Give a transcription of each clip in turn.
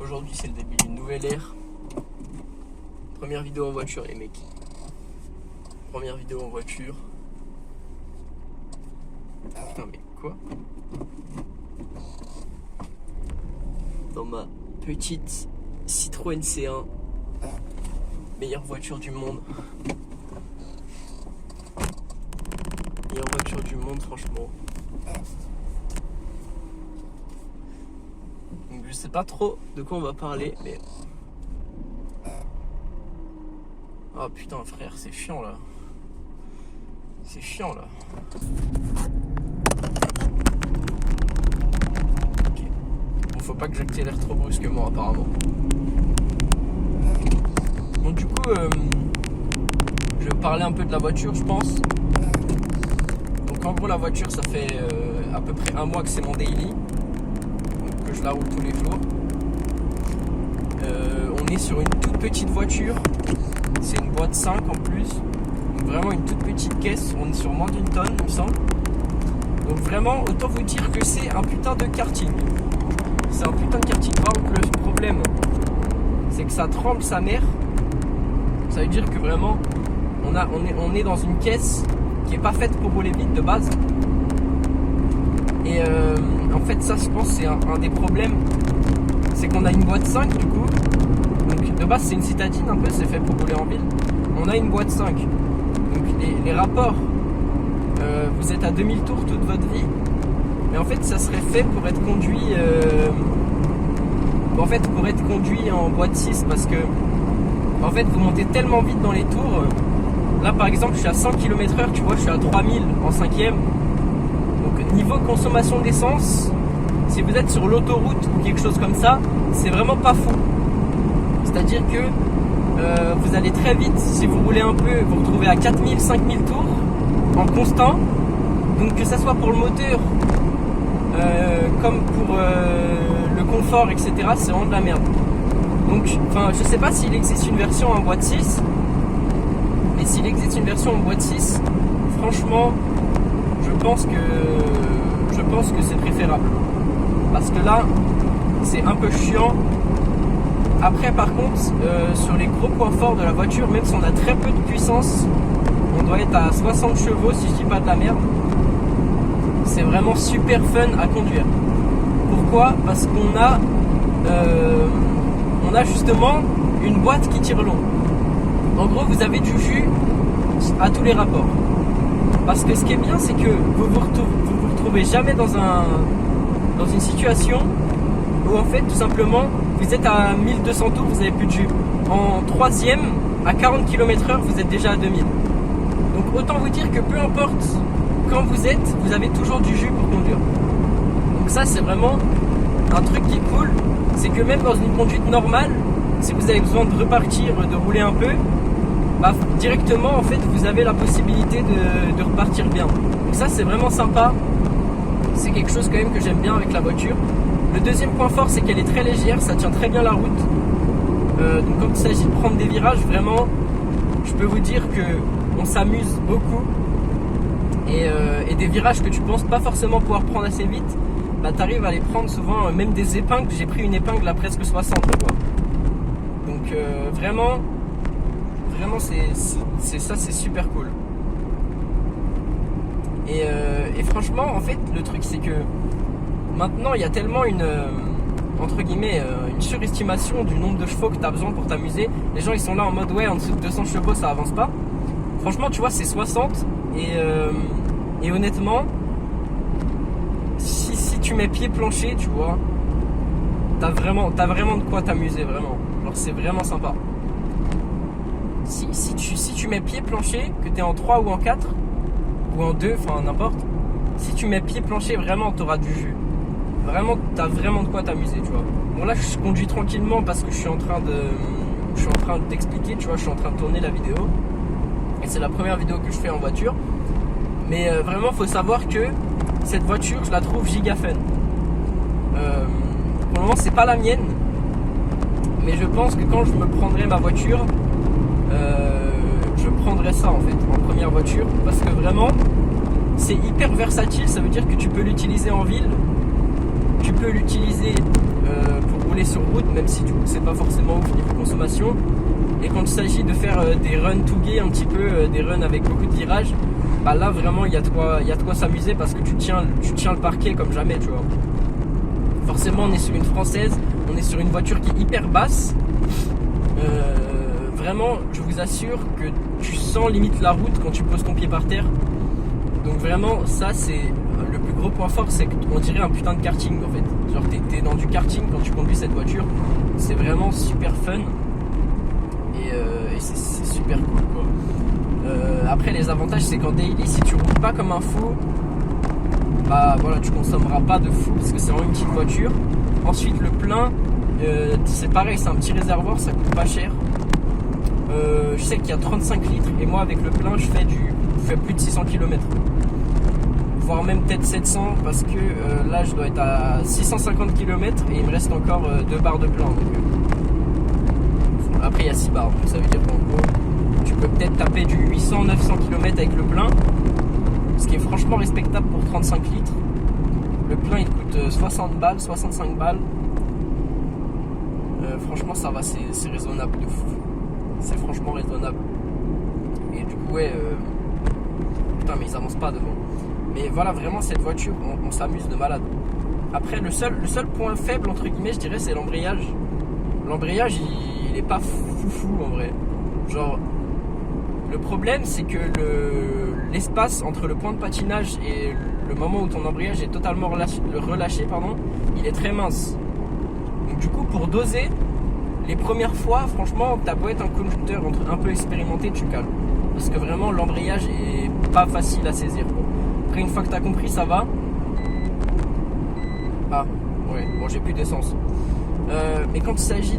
Aujourd'hui c'est le début d'une nouvelle ère. Première vidéo en voiture les mecs. Première vidéo en voiture. Putain mais quoi? Dans ma petite Citroën C1. Meilleure voiture du monde. Meilleure voiture du monde franchement. Donc, je sais pas trop de quoi on va parler mais... Oh putain frère c'est chiant là. C'est chiant là. Ok. Bon faut pas que j'accélère trop brusquement apparemment. Donc du coup je vais parler un peu de la voiture je pense. Donc en gros la voiture ça fait à peu près un mois que c'est mon daily. Donc que je la roule tous les jours. On est sur une toute petite voiture. C'est une boîte 5 en plus. Donc vraiment une toute petite caisse. On est sur moins d'une tonne il me semble. Donc vraiment autant vous dire que c'est un putain de karting. C'est un putain de karting. Par contre le problème c'est que ça tremble sa mère. Ça veut dire que vraiment on est dans une caisse qui est pas faite pour rouler vite de base. Et en fait ça je pense c'est un des problèmes. C'est qu'on a une boîte 5 du coup. Donc de base c'est une citadine un peu, c'est fait pour rouler en ville. On a une boîte 5. Donc les rapports, vous êtes à 2000 tours toute votre vie. Mais en fait ça serait fait pour être conduit en boîte 6 parce que en fait vous montez tellement vite dans les tours. Là par exemple je suis à 100 km/h, tu vois je suis à 3000 en 5ème. Donc niveau consommation d'essence, si vous êtes sur l'autoroute ou quelque chose comme ça, c'est vraiment pas fou. C'est-à-dire que vous allez très vite, si vous roulez un peu, vous retrouvez à 4000, 5000 tours en constant. Donc que ça soit pour le moteur, comme pour le confort, etc. c'est vraiment de la merde. Donc, enfin, je sais pas s'il existe une version en boîte 6. Mais s'il existe une version en boîte 6, franchement, je pense que c'est préférable. Parce que là, c'est un peu chiant. Après par contre sur les gros points forts de la voiture, même si on a très peu de puissance, on doit être à 60 chevaux si je dis pas de la merde. C'est vraiment super fun à conduire. Pourquoi? Parce qu'on a justement une boîte qui tire long. En gros vous avez du jus à tous les rapports. Parce que ce qui est bien c'est que vous vous retrouvez jamais dans une situation où en fait tout simplement vous êtes à 1200 tours, vous n'avez plus de jus. En 3ème, à 40 km/h, vous êtes déjà à 2000. Donc autant vous dire que peu importe quand vous êtes, vous avez toujours du jus pour conduire. Donc ça c'est vraiment un truc qui est cool. C'est que même dans une conduite normale, si vous avez besoin de repartir, de rouler un peu, bah, directement en fait vous avez la possibilité de repartir bien. Donc ça c'est vraiment sympa. C'est quelque chose quand même que j'aime bien avec la voiture. Le deuxième point fort c'est qu'elle est très légère, ça tient très bien la route. Donc quand il s'agit de prendre des virages, vraiment je peux vous dire que on s'amuse beaucoup. Et des virages que tu penses pas forcément pouvoir prendre assez vite, bah t'arrives à les prendre souvent, même des épingles. J'ai pris une épingle à presque 60 quoi. Donc vraiment c'est super cool. Et franchement en fait le truc c'est que maintenant il y a tellement entre guillemets une surestimation du nombre de chevaux que tu as besoin pour t'amuser. Les gens ils sont là en mode ouais en dessous de 200 chevaux ça avance pas. Franchement tu vois c'est 60 et honnêtement si tu mets pied plancher tu vois t'as vraiment de quoi t'amuser vraiment. Genre c'est vraiment sympa. Si tu mets pied plancher, que tu es en 3 ou en 4 ou en 2, enfin n'importe, si tu mets pied plancher vraiment t'auras du jus. Vraiment t'as vraiment de quoi t'amuser tu vois. Bon là je conduis tranquillement parce que je suis en train de t'expliquer tu vois, je suis en train de tourner la vidéo. Et c'est la première vidéo que je fais en voiture. Mais vraiment faut savoir que cette voiture je la trouve giga fun. Pour le moment c'est pas la mienne. Mais je pense que quand je me prendrai ma voiture, je prendrai ça en fait en première voiture. Parce que vraiment c'est hyper versatile. Ça veut dire que tu peux l'utiliser en ville. Tu peux l'utiliser pour rouler rouler sur route, même si du coup c'est pas forcément ouf niveau consommation. Et quand il s'agit de faire des runs tougués un petit peu, des runs avec beaucoup de virages, bah là vraiment il y a de quoi s'amuser parce que tu tiens le parquet comme jamais, tu vois. Forcément on est sur une française, on est sur une voiture qui est hyper basse. Vraiment je vous assure que tu sens limite la route quand tu poses ton pied par terre. Donc vraiment ça c'est le plus gros point fort, c'est qu'on dirait un putain de karting en fait. Genre t'es dans du karting quand tu conduis cette voiture. C'est vraiment super fun. Et c'est super cool quoi. Après les avantages c'est qu'en daily si tu roules pas comme un fou, bah voilà tu consommeras pas de fou parce que c'est vraiment une petite voiture. Ensuite le plein, c'est pareil, c'est un petit réservoir, ça coûte pas cher. Je sais qu'il y a 35 litres et moi avec le plein je fais plus de 600 km. Voire même peut-être 700 parce que là je dois être à 650 km et il me reste encore 2 barres de plein. Donc, après il y a 6 barres, donc ça veut dire qu'en gros tu peux peut-être taper du 800-900 km avec le plein, ce qui est franchement respectable pour 35 litres. Le plein il coûte 60 balles, 65 balles. Franchement ça va, c'est raisonnable de fou. C'est franchement raisonnable. Et du coup ouais, putain mais ils avancent pas devant. Mais voilà vraiment cette voiture, on s'amuse de malade. Après le seul point faible entre guillemets je dirais c'est l'embrayage. L'embrayage il est pas foufou en vrai. Genre le problème c'est que l'espace entre le point de patinage et le moment où ton embrayage est totalement relâché, il est très mince. Donc du coup pour doser, les premières fois franchement t'as beau être un conducteur un peu expérimenté, tu cales. Parce que vraiment l'embrayage est pas facile à saisir quoi. Après une fois que t'as compris ça va. Ah ouais, bon j'ai plus d'essence. Mais quand il s'agit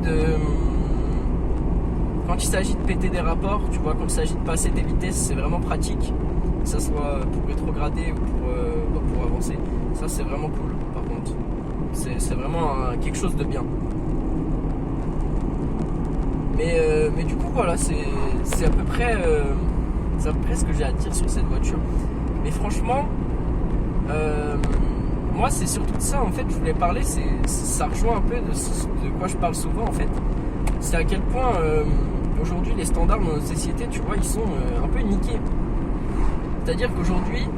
de péter des rapports, tu vois, quand il s'agit de passer tes vitesses, c'est vraiment pratique, que ça soit pour rétrograder ou pour avancer. Ça c'est vraiment cool par contre. C'est vraiment quelque chose de bien. Mais du coup voilà, c'est à peu près ce que j'ai à dire sur cette voiture. Mais franchement, moi c'est surtout de ça en fait je voulais parler, ça rejoint un peu de quoi je parle souvent en fait. C'est à quel point aujourd'hui les standards dans notre société, tu vois, ils sont un peu niqués. C'est-à-dire qu'aujourd'hui,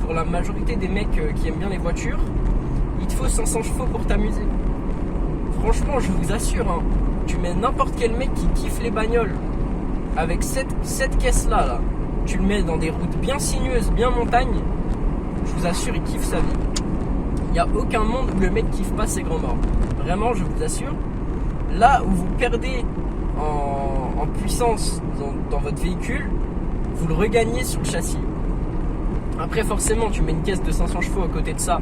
pour la majorité des mecs qui aiment bien les voitures, il te faut 500 chevaux pour t'amuser. Franchement, je vous assure, hein, tu mets n'importe quel mec qui kiffe les bagnoles avec cette caisse-là, tu le mets dans des routes bien sinueuses, bien montagne, je vous assure, il kiffe sa vie. Il n'y a aucun monde où le mec kiffe pas ses grands morts. Vraiment, je vous assure. Là où vous perdez en puissance dans votre véhicule, vous le regagnez sur le châssis. Après forcément tu mets une caisse de 500 chevaux à côté de ça,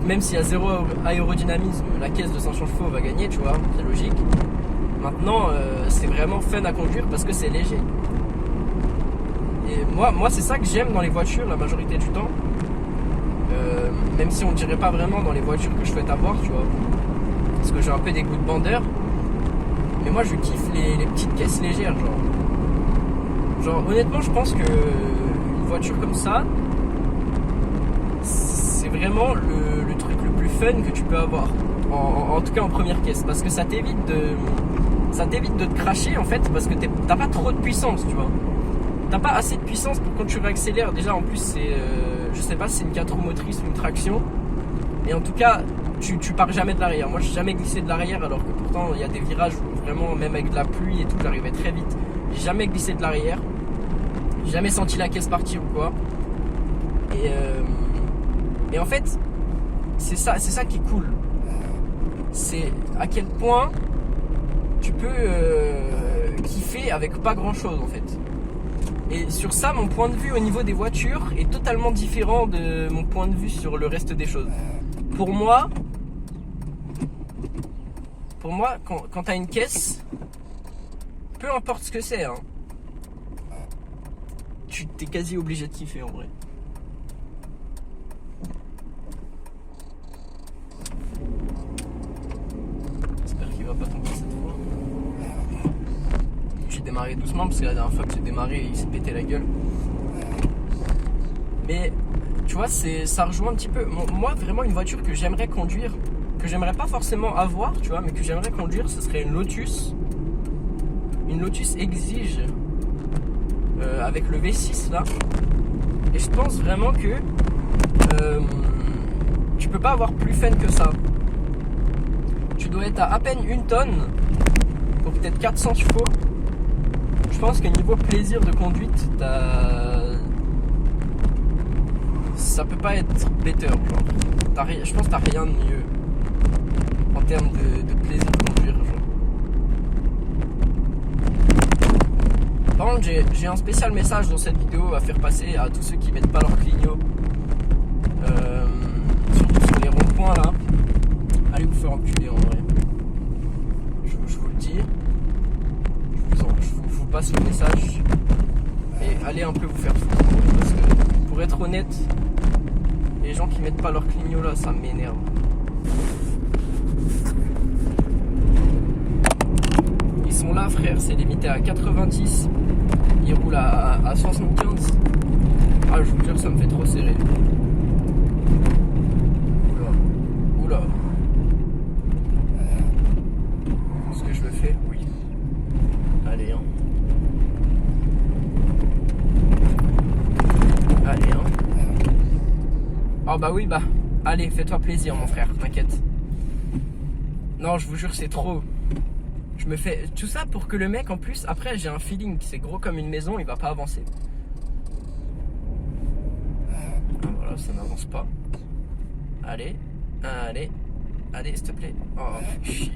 même s'il y a zéro aérodynamisme, la caisse de 500 chevaux va gagner, tu vois, c'est logique. Maintenant c'est vraiment fun à conduire parce que c'est léger. Et moi c'est ça que j'aime dans les voitures la majorité du temps, même si on dirait pas vraiment dans les voitures que je souhaite avoir, tu vois, parce que j'ai un peu des goûts de bandeur. Mais moi je kiffe les petites caisses légères, genre honnêtement je pense que une voiture comme ça c'est vraiment le truc le plus fun que tu peux avoir, en tout cas en première caisse, parce que ça t'évite de te cracher en fait, parce que t'as pas trop de puissance, tu vois, t'as pas assez de puissance pour quand tu réaccélères. Déjà en plus c'est je sais pas si c'est une 4 roues motrices ou une traction, et en tout cas tu pars jamais de l'arrière. Moi j'ai jamais glissé de l'arrière, alors que pourtant il y a des virages où vraiment même avec de la pluie et tout j'arrivais très vite. J'ai jamais glissé de l'arrière, j'ai jamais senti la caisse partir ou quoi. Et en fait c'est ça qui est cool, c'est à quel point tu peux kiffer avec pas grand chose en fait. Et sur ça, mon point de vue au niveau des voitures est totalement différent de mon point de vue sur le reste des choses. Pour moi, quand t'as une caisse, peu importe ce que c'est, hein, tu t'es quasi obligé de kiffer en vrai. J'espère qu'il va pas tomber cette fois. J'ai démarré doucement parce que la dernière fois que j'ai démarré, il s'est pété la gueule. Mais tu vois, ça rejoint un petit peu. Moi, vraiment, une voiture que j'aimerais conduire, que j'aimerais pas forcément avoir, tu vois, mais que j'aimerais conduire, ce serait une Lotus. Une Lotus Exige avec le V6 là. Et je pense vraiment que tu peux pas avoir plus fun que ça. Tu dois être à peine 1 tonne pour peut-être 400 chevaux. Je pense que niveau plaisir de conduite, ça peut pas être better. Genre. Je pense que t'as rien de mieux en termes de plaisir de conduire. Genre. Par contre, j'ai un spécial message dans cette vidéo à faire passer à tous ceux qui mettent pas leur clignot. Surtout sur les ronds-points là. Allez vous faire enculer en vrai. Je vous le dis. Je vous passe le message. Et allez un peu vous faire foutre. Parce que pour être honnête, les gens qui mettent pas leur clignot là, ça m'énerve. Ils sont là frère, c'est limité à 90. Ils roulent à 75. Ah je vous jure ça me fait trop serrer. Oula. Est-ce que je le fais? Oui. Allez hein. Allez hein. Oh bah oui bah. Allez fais-toi plaisir mon frère, t'inquiète. Non je vous jure c'est trop. Je me fais tout ça pour que le mec en plus, après j'ai un feeling qui c'est gros comme une maison, il va pas avancer. Voilà, ça n'avance pas. Allez, allez, allez s'il te plaît. Oh, chier.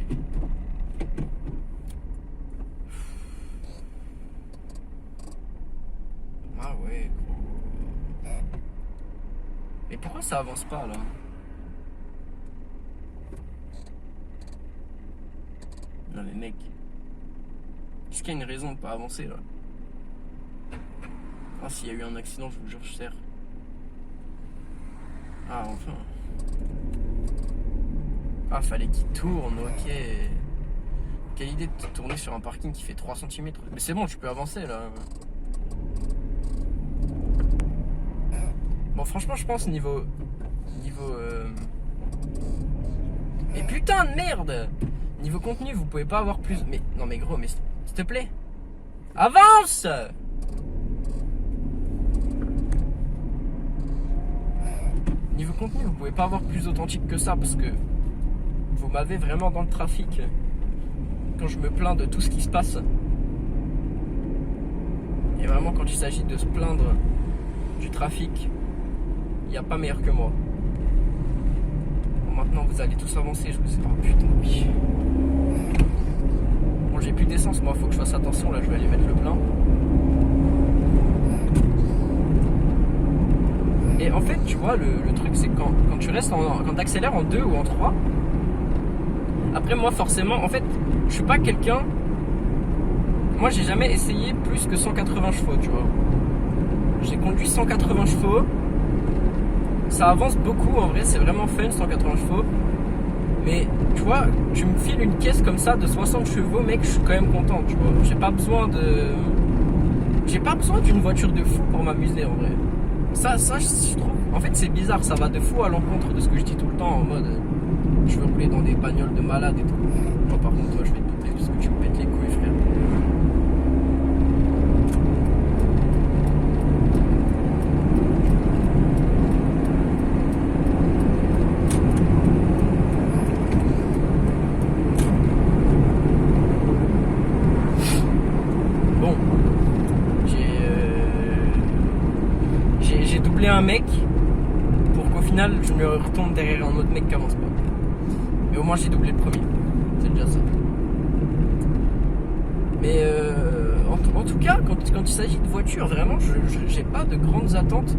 Ah ouais, gros. Mais pourquoi ça avance pas là? Non mais mec, est-ce qu'il y a une raison de pas avancer là? Ah s'il y a eu un accident, je vous jure, je serre. Ah enfin. Ah fallait qu'il tourne, ok. Quelle idée de tourner sur un parking qui fait 3 cm. Mais c'est bon, tu peux avancer là. Bon franchement je pense niveau... Mais putain de merde! Niveau contenu, vous pouvez pas avoir plus... Mais non mais gros, mais s'il te plaît. Avance! Niveau contenu, vous pouvez pas avoir plus authentique que ça parce que vous m'avez vraiment dans le trafic quand je me plains de tout ce qui se passe. Et vraiment quand il s'agit de se plaindre du trafic, il n'y a pas meilleur que moi. Bon, maintenant vous allez tous avancer, je vous dis... Oh putain, oui. Bon, j'ai plus d'essence, moi, faut que je fasse attention, là, je vais aller mettre le plein. Et en fait, tu vois, le truc, c'est que quand tu restes quand t'accélères en 2 ou en 3, après, moi, forcément, en fait, je suis pas quelqu'un... Moi, j'ai jamais essayé plus que 180 chevaux, tu vois. J'ai conduit 180 chevaux. Ça avance beaucoup, en vrai, c'est vraiment fun, 180 chevaux. Mais tu vois, tu me files une caisse comme ça de 60 chevaux, mec, je suis quand même content, tu vois. J'ai pas besoin d'une voiture de fou pour m'amuser en vrai. Ça, je trouve. En fait, c'est bizarre, ça va de fou à l'encontre de ce que je dis tout le temps en mode je veux rouler dans des bagnoles de malades et tout. Moi, par contre, toi, je vais te doubler parce que tu me pètes les couilles, frère. Un mec pour qu'au final je me retourne derrière un autre mec qui avance pas. Mais au moins j'ai doublé le premier. C'est déjà ça. Mais en tout cas, quand il s'agit de voiture, vraiment, j'ai pas de grandes attentes.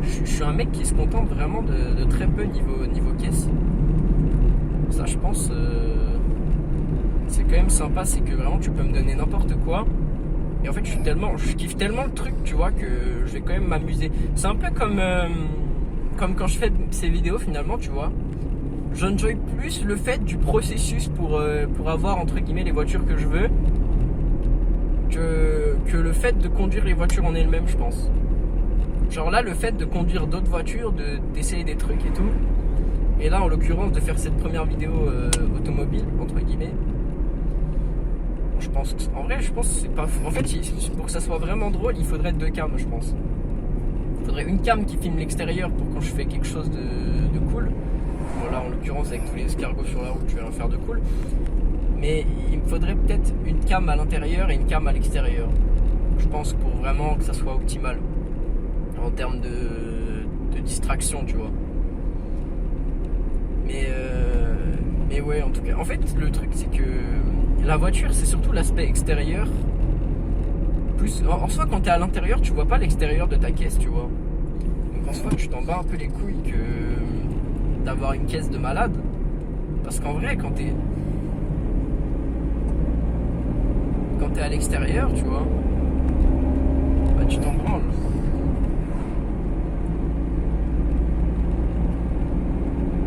Je suis un mec qui se contente vraiment de très peu niveau caisse. Ça, je pense, c'est quand même sympa, c'est que vraiment tu peux me donner n'importe quoi. Et en fait, je kiffe tellement le truc, tu vois, que je vais quand même m'amuser. C'est un peu comme quand je fais ces vidéos, finalement, tu vois. J'enjoy plus le fait du processus pour avoir, entre guillemets, les voitures que je veux que le fait de conduire les voitures en elles-mêmes, je pense. Genre là, le fait de conduire d'autres voitures, d'essayer des trucs et tout. Et là, en l'occurrence, de faire cette première vidéo automobile, entre guillemets, je pense que, en vrai, je pense que c'est pas fou. En fait, pour que ça soit vraiment drôle, il faudrait 2 cams, je pense. Il faudrait une cam qui filme l'extérieur pour quand je fais quelque chose de cool. Bon, là, en l'occurrence, avec tous les escargots sur la route, je vais rien faire de cool. Mais il me faudrait peut-être une cam à l'intérieur et une cam à l'extérieur. Je pense pour vraiment que ça soit optimal en termes de distraction, tu vois. Mais ouais, en tout cas, en fait, le truc c'est que la voiture, c'est surtout l'aspect extérieur. Plus, en soi, quand t'es à l'intérieur, tu vois pas l'extérieur de ta caisse, tu vois. Donc en soi, tu t'en bats un peu les couilles que d'avoir une caisse de malade. Parce qu'en vrai, quand t'es à l'extérieur, tu vois, bah tu t'en branles.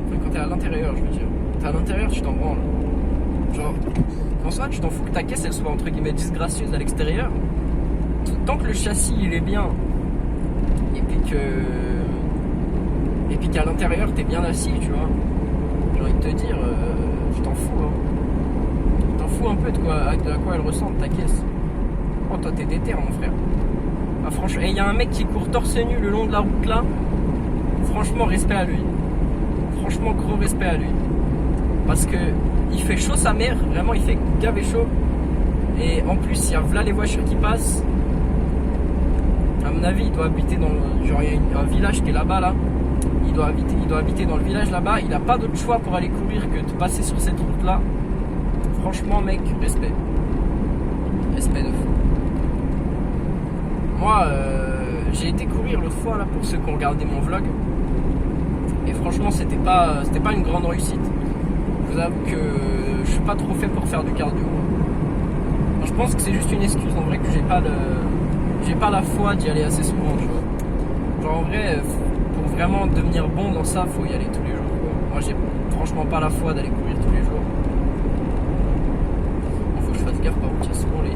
Enfin, quand t'es à l'intérieur, je veux dire. T'es à l'intérieur, tu t'en branles. Genre, en soi, tu t'en fous que ta caisse, elle soit entre guillemets disgracieuse à l'extérieur. Tant que le châssis, il est bien, et puis qu'à l'intérieur, t'es bien assis, tu vois. J'ai envie de te dire, je t'en fous, hein. T'en fous un peu de quoi elle ressemble ta caisse. Oh, toi t'es déter, mon frère. Ah, franchement, et il y a un mec qui court torse nu le long de la route là. Franchement, respect à lui. Franchement, gros respect à lui. Parce que il fait chaud sa mère, vraiment, il fait gavé chaud. Et en plus, il y a là les voitures qui passent. À mon avis, il doit habiter dans. Genre, il y a un village qui est là-bas là. Il doit habiter dans le village là-bas. Il n'a pas d'autre choix pour aller courir que de passer sur cette route là. Franchement, mec, respect. Respect de fou. Moi, j'ai été courir l'autre fois là pour ceux qui ont regardé mon vlog. Et franchement, c'était pas une grande réussite. Je vous avoue que je suis pas trop fait pour faire du cardio. Alors, je pense que c'est juste une excuse en vrai que j'ai pas la foi d'y aller assez souvent, tu vois. Genre en vrai, pour vraiment devenir bon dans ça, faut y aller tous les jours, quoi. Moi, j'ai franchement pas la foi d'aller courir tous les jours. Faut que je fasse gaffe par contre, il y a souvent les.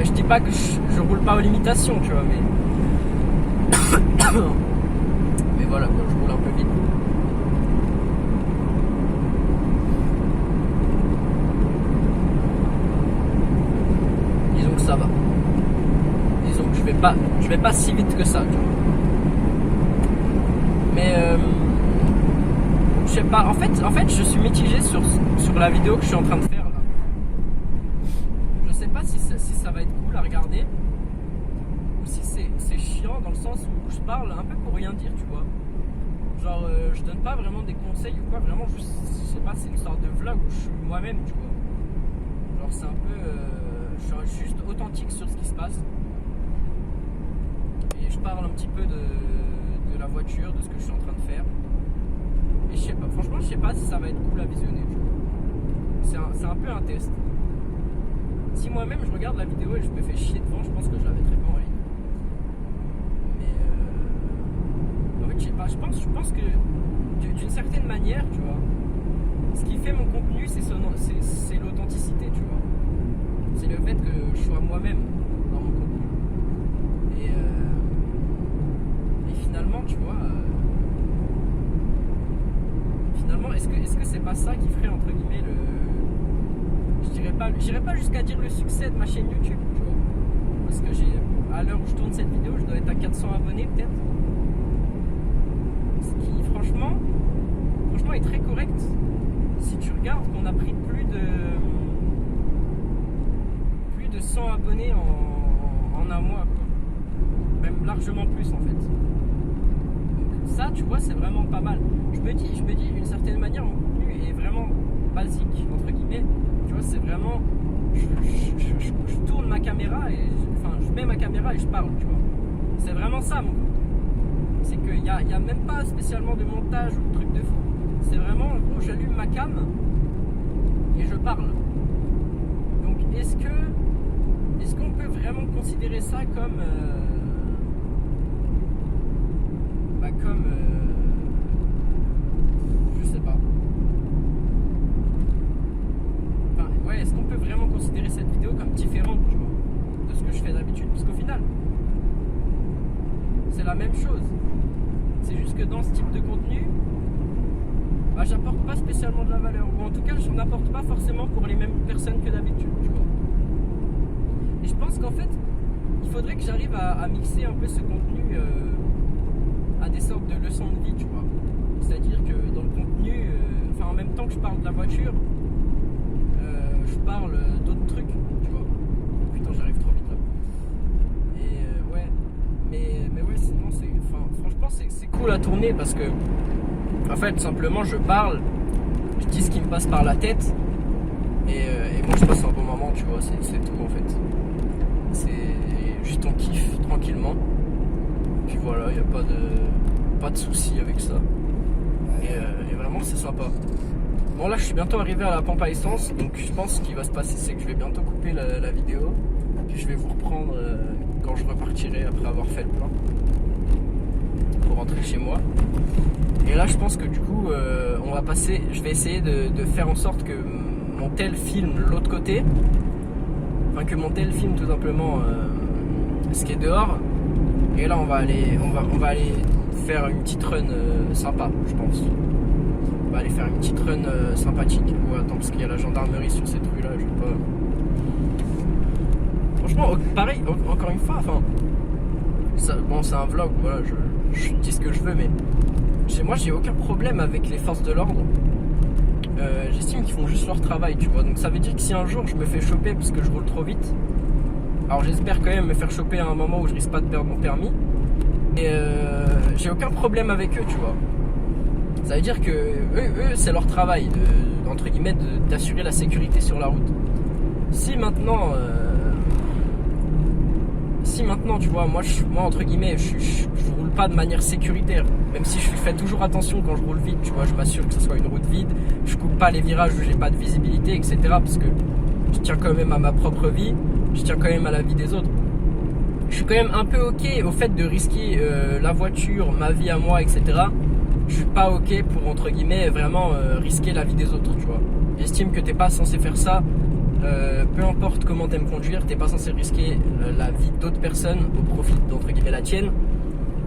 Je dis pas que je roule pas aux limitations, tu vois, mais voilà quoi, je roule un peu vite. Disons que ça va. Disons que je vais pas si vite que ça, tu vois. Mais je sais pas, en fait je suis mitigé sur la vidéo que je suis en train de faire là. Je sais pas si ça va être cool à regarder ou si c'est chiant dans le sens où je parle un peu pour rien dire, tu vois. Genre je donne pas vraiment des conseils ou quoi, vraiment je sais pas, c'est une sorte de vlog où je suis moi-même, tu vois. Genre c'est un peu je suis juste authentique sur ce qui se passe. Et je parle un petit peu de la voiture, de ce que je suis en train de faire. Et je sais pas, franchement je sais pas si ça va être cool à visionner, tu vois. C'est un peu un test. Si moi-même je regarde la vidéo et je me fais chier devant, je pense que je la mettrai pas en ligne. Mais en fait je sais pas, je pense que d'une certaine manière, tu vois, ce qui fait mon contenu c'est l'authenticité, tu vois. C'est le fait que je sois moi-même dans mon contenu. Et finalement, tu vois, finalement, est-ce que c'est pas ça qui ferait entre guillemets j'irais pas jusqu'à dire le succès de ma chaîne YouTube, tu vois. Parce que à l'heure où je tourne cette vidéo, je dois être à 400 abonnés peut-être. Ce qui franchement est très correct. Si tu regardes qu'on a pris plus de 100 abonnés en un mois, quoi. Même largement plus en fait. Donc ça, tu vois, c'est vraiment pas mal. Je me dis d'une certaine manière, mon contenu est vraiment basique, entre guillemets. Tu vois, c'est vraiment je tourne ma caméra et je mets ma caméra et je parle, tu vois. C'est vraiment ça mon contenu. C'est qu'il y a même pas spécialement de montage ou de truc de fou. C'est vraiment, en gros, j'allume ma cam et je parle. Donc est-ce qu'on peut vraiment considérer ça comme je sais pas. Enfin, ouais, est-ce qu'on peut vraiment considérer cette vidéo comme différente, tu vois, de ce que je fais d'habitude? Parce qu'au final, c'est la même chose. C'est juste que dans ce type de contenu, bah, j'apporte pas spécialement de la valeur. Ou en tout cas, je n'apporte pas forcément pour les mêmes personnes que d'habitude, tu vois. Et je pense qu'en fait, il faudrait que j'arrive à mixer un peu ce contenu à des sortes de leçons de vie, tu vois. C'est-à-dire que dans le contenu, en même temps que je parle de la voiture, je parle d'autres trucs, tu vois. Putain, j'arrive trop vite là. Et ouais, mais ouais, sinon franchement c'est cool à tourner parce que en fait simplement je parle, je dis ce qui me passe par la tête et moi je passe un bon moment, tu vois, c'est tout en fait. C'est juste on kiffe tranquillement. Puis voilà, il n'y a pas de soucis avec ça. Et vraiment c'est sympa. Bon là je suis bientôt arrivé à la pompe à essence, donc je pense ce qui va se passer c'est que je vais bientôt couper la vidéo. Puis je vais vous reprendre quand je repartirai après avoir fait le plein pour rentrer chez moi. Et là je pense que du coup on va passer, je vais essayer de faire en sorte que mon tel filme l'autre côté, enfin que mon tel filme tout simplement ce qui est dehors. Et là on va aller faire une petite run sympa, je pense. On va aller faire une petite run sympathique. Ouais, attends, parce qu'il y a la gendarmerie sur cette rue là, je vais pas. Franchement, pareil, encore une fois, enfin, bon, c'est un vlog, voilà, je dis ce que je veux, mais chez moi, j'ai aucun problème avec les forces de l'ordre. J'estime qu'ils font juste leur travail, tu vois. Donc ça veut dire que si un jour je me fais choper parce que je roule trop vite, alors j'espère quand même me faire choper à un moment où je risque pas de perdre mon permis, et j'ai aucun problème avec eux, tu vois. Ça veut dire que eux c'est leur travail, entre guillemets, d'assurer la sécurité sur la route. Si maintenant, tu vois, moi entre guillemets, je roule pas de manière sécuritaire, même si je fais toujours attention quand je roule vite, tu vois, je m'assure que ce soit une route vide, je coupe pas les virages où j'ai pas de visibilité, etc. Parce que je tiens quand même à ma propre vie, je tiens quand même à la vie des autres. Je suis quand même un peu ok au fait de risquer la voiture, ma vie à moi, etc. Je suis pas ok pour, entre guillemets, vraiment risquer la vie des autres, tu vois. J'estime que t'es pas censé faire ça. Peu importe comment t'aimes conduire, t'es pas censé risquer la vie d'autres personnes au profit d'entre guillemets la tienne,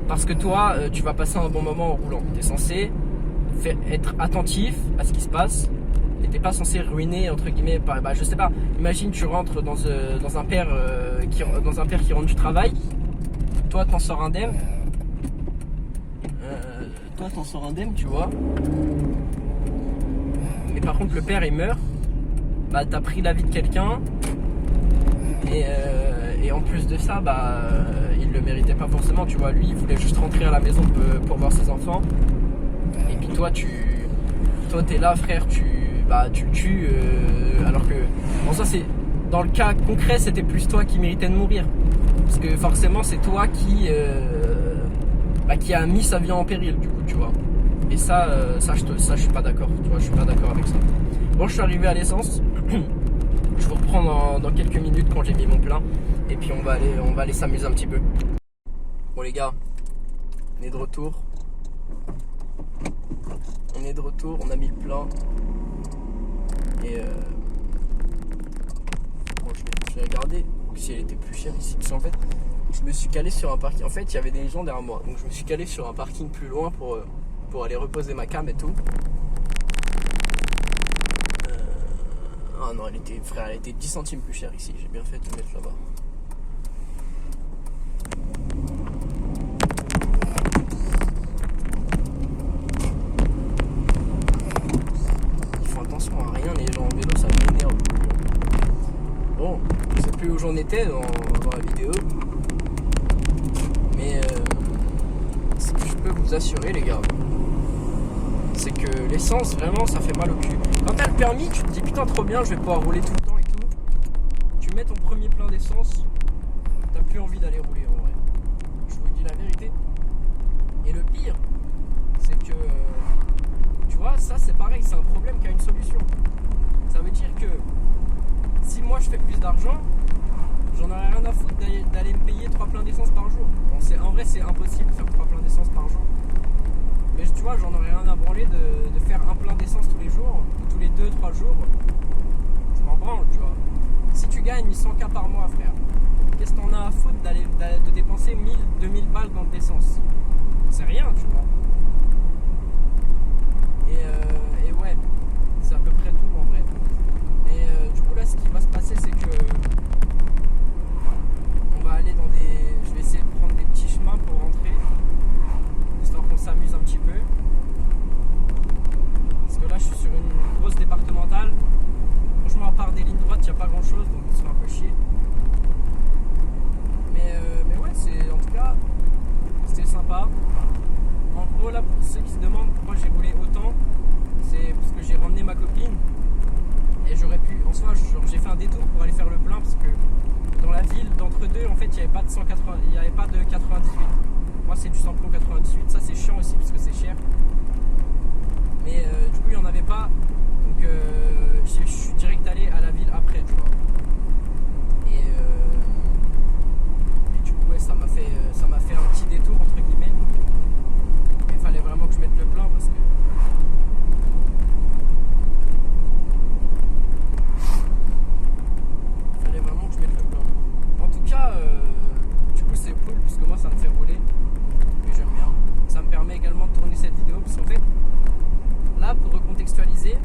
parce que toi tu vas passer un bon moment en roulant. T'es censé être attentif à ce qui se passe et t'es pas censé ruiner entre guillemets je sais pas, imagine tu rentres dans un père qui rentre du travail, toi t'en sors indemne, tu vois, mais par contre le père il meurt. Bah t'as pris la vie de quelqu'un et en plus de ça il le méritait pas forcément, tu vois. Lui il voulait juste rentrer à la maison pour voir ses enfants, et puis toi t'es là frère, tu le tues alors que bon, ça c'est dans le cas concret, c'était plus toi qui méritais de mourir, parce que forcément c'est toi qui a mis sa vie en péril du coup, tu vois. Et ça je suis pas d'accord, tu vois, je suis pas d'accord avec ça. Bon, je suis arrivé à l'essence. Je vous reprends dans quelques minutes quand j'ai mis mon plein. Et puis on va aller s'amuser un petit peu. Bon les gars, on est de retour. On a mis le plein. Et bon, je vais regarder si elle était plus chère ici. Parce qu'en fait, je me suis calé sur un parking. En fait, il y avait des gens derrière moi. Donc je me suis calé sur un parking plus loin pour aller reposer ma cam et tout. Ah non, elle était 10 centimes plus chère ici, j'ai bien fait de mettre là-bas. Ils font attention à rien, les gens en vélo, ça m'énerve. Bon, je sais plus où j'en étais dans la vidéo. Mais ce que je peux vous assurer les gars, c'est que l'essence, vraiment, ça fait mal au cul. Quand t'as le permis, tu te dis putain trop bien, je vais pouvoir rouler tout le temps et tout. Tu mets ton premier plein d'essence, t'as plus envie d'aller rouler en vrai. Je vous dis la vérité. Et le pire, c'est que, tu vois, ça c'est pareil, c'est un problème qui a une solution. Ça veut dire que si moi je fais plus d'argent, j'en aurais rien à foutre d'aller me payer 3 pleins d'essence par jour. Bon, en vrai c'est impossible de faire 3 pleins d'essence par jour. Mais tu vois, j'en aurais rien à branler de faire un plein d'essence tous les jours, ou tous les 2-3 jours. Je m'en branle, tu vois. Si tu gagnes 100K par mois, frère, qu'est-ce que t'en as à foutre de dépenser 1000, 2000 balles dans l'essence? C'est rien, tu vois. Et ouais, c'est à peu près tout en vrai. Et du coup là, ce qui va se passer, c'est que on va aller dans des... Je vais essayer de prendre des petits chemins pour rentrer, histoire qu'on s'amuse un petit peu. Parce que là, je suis sur une grosse départementale. Franchement, à part des lignes droites, il n'y a pas grand chose, donc ça fait un peu chier. Mais ouais, en tout cas, c'était sympa. En gros, là, pour ceux qui se demandent pourquoi j'ai roulé autant, c'est parce que j'ai ramené ma copine. Et j'aurais pu, en soi, j'ai fait un détour pour aller faire le plein, parce que dans la ville, d'entre deux, en fait, il n'y avait pas de 180, il n'y avait pas de 98. Moi, c'est du samplon 98. Ça, c'est chiant aussi, parce que c'est cher. Mais du coup, il n'y en avait pas. Donc, je suis direct allé à la ville après, tu vois. Et du coup, ouais, ça m'a fait un petit détour, entre guillemets. Mais il fallait vraiment que je mette le plein parce que... Il fallait vraiment que je mette le plein. En tout cas, du coup, c'est cool puisque moi, ça me fait rouler. Et j'aime bien. Ça me permet également de tourner cette vidéo parce qu'en fait, là, pour recontextualiser,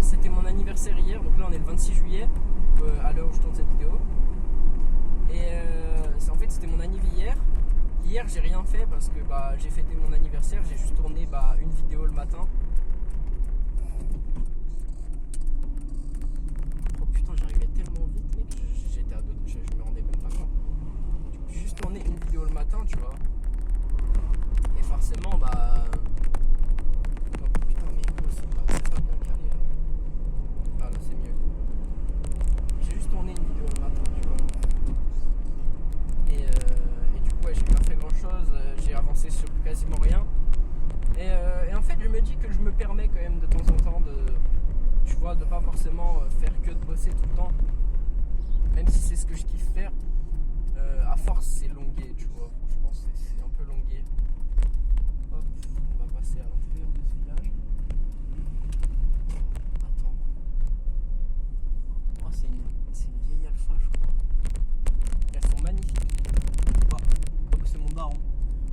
c'était mon anniversaire hier, donc là on est le 26 juillet à l'heure où je tourne cette vidéo. Et en fait c'était mon anniversaire hier. Hier j'ai rien fait parce que j'ai fêté mon anniversaire, j'ai juste tourné une vidéo le matin. Oh putain, j'arrivais tellement vite mec, j'étais à deux, je me rendais même pas compte. J'ai juste tourné une vidéo le matin, tu vois. Et forcément j'ai juste tourné une vidéo le matin, tu vois. Et du coup, ouais, j'ai pas fait grand chose, j'ai avancé sur quasiment rien. Et en fait, je me dis que je me permets quand même de temps en temps tu vois, de pas forcément faire que de bosser tout le temps. Même si c'est ce que je kiffe faire, à force, c'est longué, tu vois. Franchement, c'est un peu longué. Hop, on va passer à l'intérieur de ce village. Attends. Oh, c'est une vieille Alpha, je crois. Elles sont magnifiques. C'est mon daron.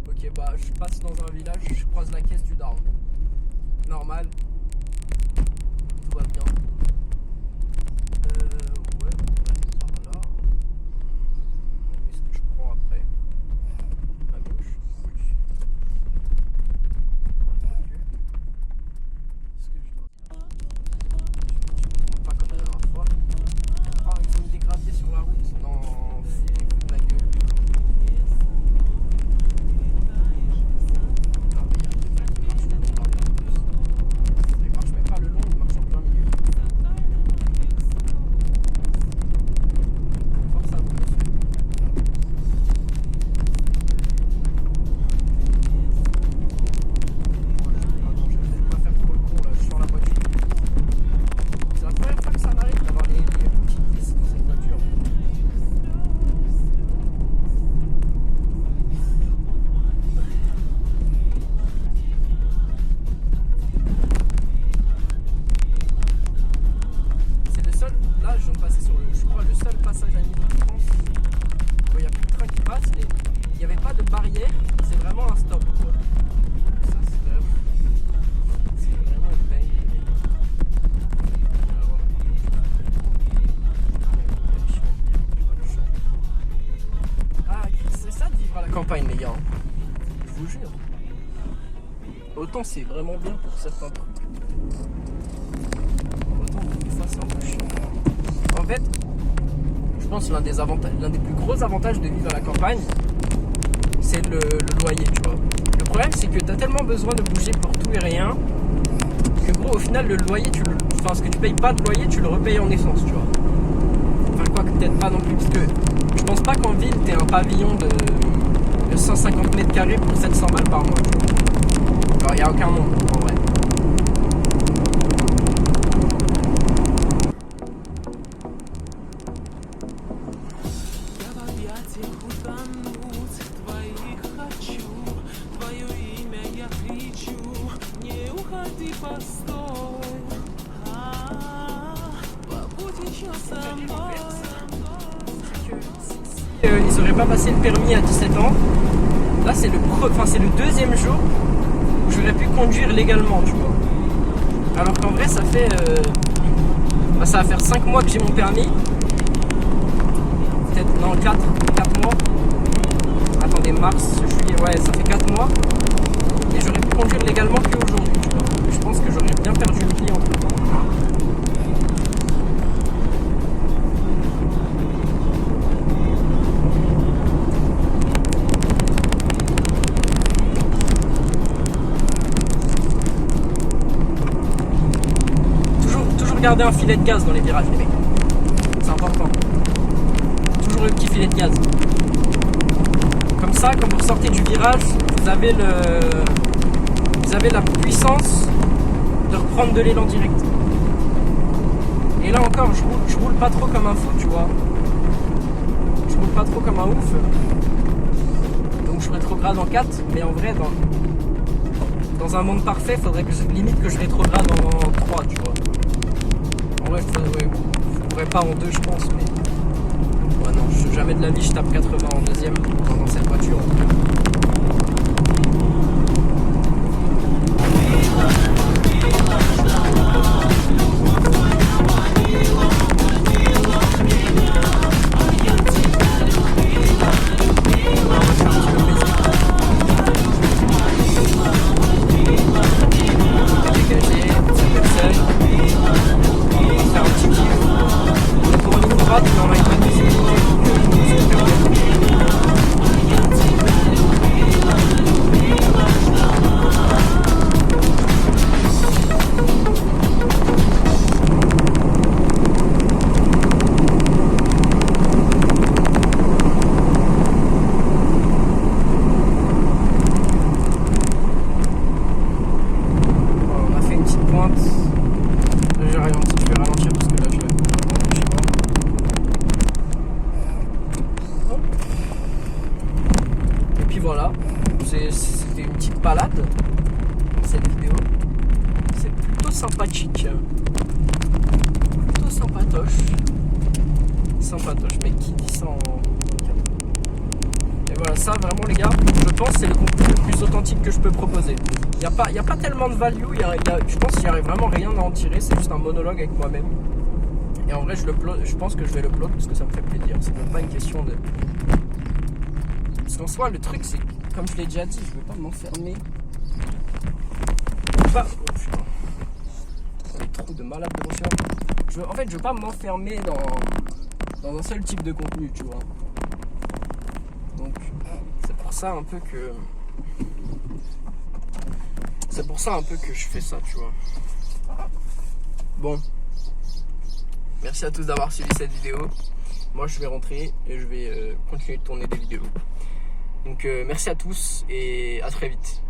Ok, je passe dans un village, je croise la caisse du daron. Normal. Tout va bien. Ouais, par là. Est-ce que je prends après? À gauche? Oui. Est-ce que je dois... pas comme la dernière fois. Oh, ils ont mis des graviers sur la route. Non, foutez-vous de ma gueule. Non, mais il y a des mecs qui marchent le long de la route en plus. Ils marchent même pas le long, ils marchent en plein milieu. Force à vous, monsieur. Attends, je vais pas faire trop le con là, je suis dans la voiture. C'est la première fois que ça m'arrive d'avoir les petites vis dans cette voiture. C'est le seul, là je viens de passer sur je crois le seul passage à niveau de France où il n'y a plus de train qui passe et il n'y avait pas de barrière, c'est vraiment un stop quoi. Ça c'est vraiment une dinguerie. Ah, c'est ça de vivre à la campagne, les gars. Je vous jure. Autant c'est vraiment bien pour certains trucs. Autant des fois c'est un peu chiant. En fait, je pense que l'un des plus gros avantages de vivre à la campagne, c'est le loyer, tu vois. Le problème, c'est que tu as tellement besoin de bouger pour tout et rien que gros, au final, le loyer, ce que tu payes pas de loyer, tu le repayes en essence, tu vois. Enfin, quoi que peut-être pas non plus, parce que je pense pas qu'en ville, t'aies un pavillon de 150 mètres carrés pour 700 balles par mois, tu vois. Alors, il n'y a aucun monde, en vrai. Побудь еще со мной. pas passé le permis à 17 ans. Là, c'est le deuxième jour où j'aurais pu conduire légalement, tu vois. Alors qu'en vrai, ça va faire 5 mois que j'ai mon permis. Peut-être, non, 4 mois. Attendez, mars, juillet, ouais, ça fait 4 mois. Et j'aurais pu conduire légalement qu'aujourd'hui, tu vois. Je pense que j'aurais bien perdu le pli entre temps. Toujours garder un filet de gaz dans les virages, les mecs. C'est important. Toujours le petit filet de gaz. Comme ça, quand vous sortez du virage, vous avez la puissance de reprendre de l'élan direct. Et là encore, je roule pas trop comme un fou, tu vois. Je roule pas trop comme un ouf. Donc je rétrograde en 4, mais en vrai, dans un monde parfait, faudrait que limite que je rétrograde en 3, tu vois. En vrai, je pourrais pas en 2, je pense, mais... Ouais, non, jamais de la vie je tape 80 en deuxième dans cette voiture. Voilà, c'était une petite balade dans cette vidéo. C'est plutôt sympathique, plutôt sympatoche, mais qui dit ça en... Et voilà, ça vraiment les gars, je pense que c'est le contenu le plus authentique que je peux proposer. Il n'y a pas tellement de value, je pense qu'il n'y aurait vraiment rien à en tirer, c'est juste un monologue avec moi-même. Et en vrai je pense que je vais le upload parce que ça me fait plaisir, c'est même pas une question de... Parce qu'en soi, le truc, c'est que, comme je l'ai déjà dit, je veux pas m'enfermer. Oh putain. C'est trop de malade de conscience. En fait, je veux pas m'enfermer dans un seul type de contenu, tu vois. Donc, c'est pour ça un peu que... je fais ça, tu vois. Bon. Merci à tous d'avoir suivi cette vidéo. Moi, je vais rentrer et je vais continuer de tourner des vidéos. Donc merci à tous et à très vite.